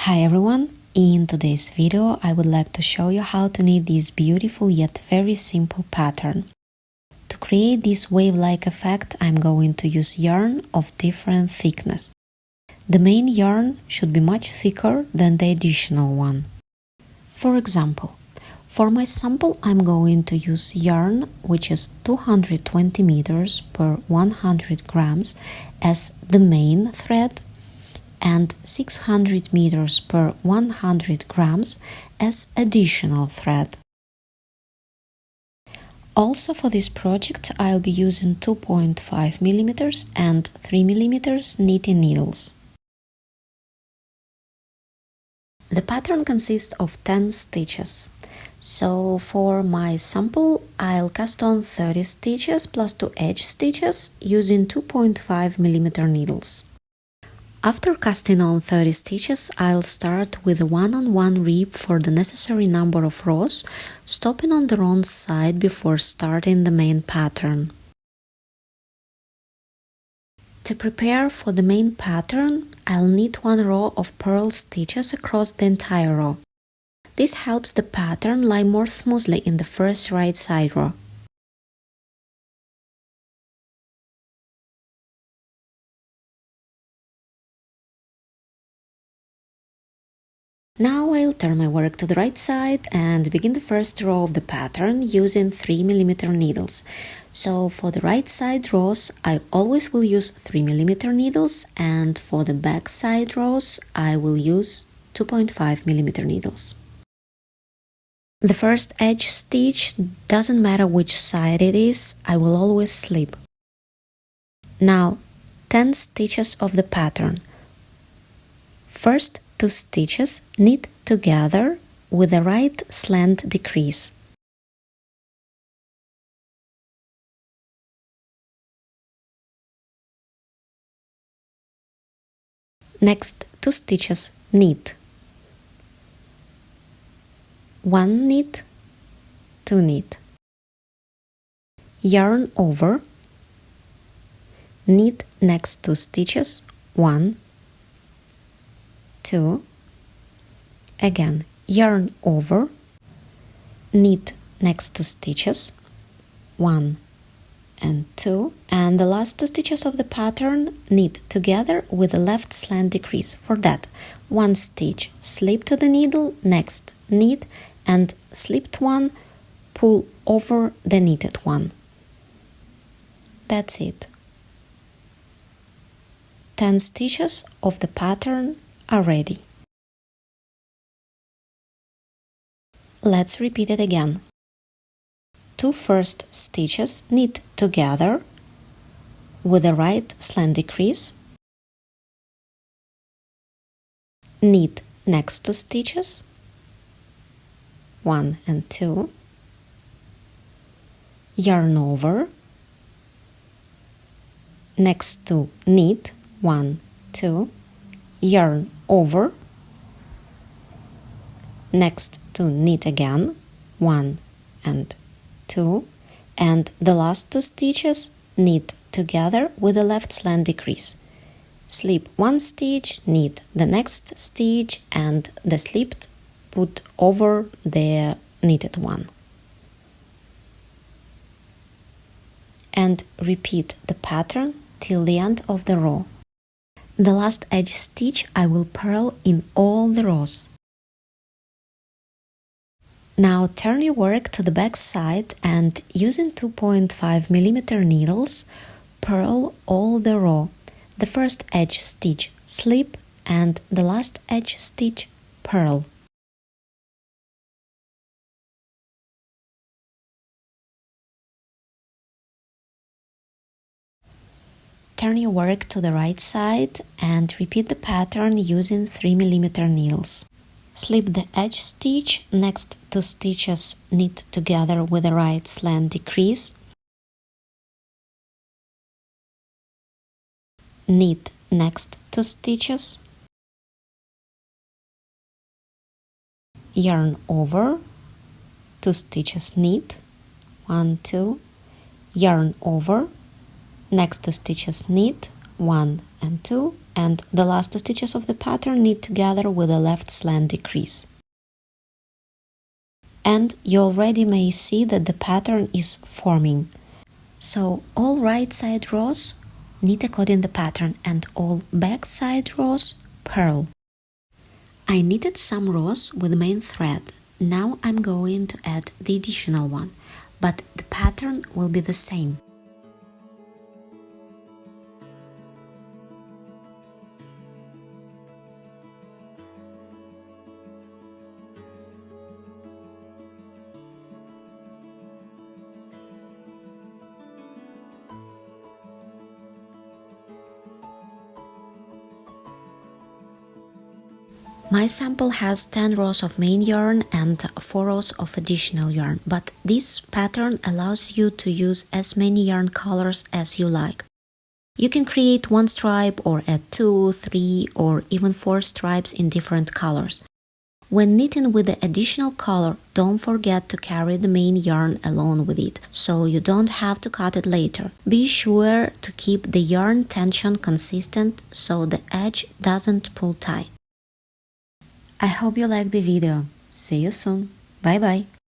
Hi everyone, in today's video I would like to show you how to knit this beautiful yet very simple pattern. To create this wave-like effect I'm going to use yarn of different thickness. The main yarn should be much thicker than the additional one. For example, for my sample I'm going to use yarn which is 220 meters per 100 grams as the main thread and 600 meters per 100 grams as additional thread. Also for this project I'll be using 2.5 millimeters and 3 millimeters knitting needles. The pattern consists of 10 stitches. So for my sample I'll cast on 30 stitches plus 2 edge stitches using 2.5 millimeter needles. After casting on 30 stitches, I'll start with a one-on-one rib for the necessary number of rows, stopping on the wrong side before starting the main pattern. To prepare for the main pattern, I'll knit one row of purl stitches across the entire row. This helps the pattern lie more smoothly in the first right side row. Now I'll turn my work to the right side and begin the first row of the pattern using 3 millimeter needles. So for the right side rows I always will use 3 millimeter needles, and for the back side rows I will use 2.5 millimeter needles. The first edge stitch, doesn't matter which side it is, I will always slip. Now 10 stitches of the pattern. First 2 stitches knit together with a right slant decrease. Next 2 stitches knit. 1 knit, 2 knit. Yarn over, knit next 2 stitches, 1, 2, again yarn over, knit next 2 stitches, 1 and 2, and the last 2 stitches of the pattern knit together with the left slant decrease. For that, 1 stitch, slip to the needle, next knit, and slipped one, pull over the knitted one. That's it. 10 stitches of the pattern are ready. Let's repeat it again. 2 first stitches knit together with the right slant decrease, knit next 2 stitches, 1 and 2, yarn over, next 2 knit, 1, 2, yarn over, next 2 knit again, 1 and 2, and the last 2 stitches knit together with the left slant decrease. Slip 1 stitch, knit the next stitch, and the slipped put over the knitted one. And repeat the pattern till the end of the row. The last edge stitch I will purl in all the rows. Now turn your work to the back side and using 2.5 millimeter needles, purl all the row. The first edge stitch slip and the last edge stitch purl. Turn your work to the right side and repeat the pattern using 3 millimeter needles. Slip the edge stitch, next 2 stitches knit together with the right slant decrease, knit next 2 stitches, yarn over, 2 stitches knit, 1, 2, yarn over, next 2 stitches knit, 1 and 2, and the last 2 stitches of the pattern knit together with a left slant decrease. And you already may see that the pattern is forming. So all right side rows knit according the pattern and all back side rows purl. I knitted some rows with the main thread. Now I'm going to add the additional one, but the pattern will be the same. My sample has 10 rows of main yarn and 4 rows of additional yarn, but this pattern allows you to use as many yarn colors as you like. You can create 1 stripe or add 2, 3 or even 4 stripes in different colors. When knitting with the additional color, don't forget to carry the main yarn along with it, so you don't have to cut it later. Be sure to keep the yarn tension consistent so the edge doesn't pull tight. I hope you liked the video. See you soon. Bye bye.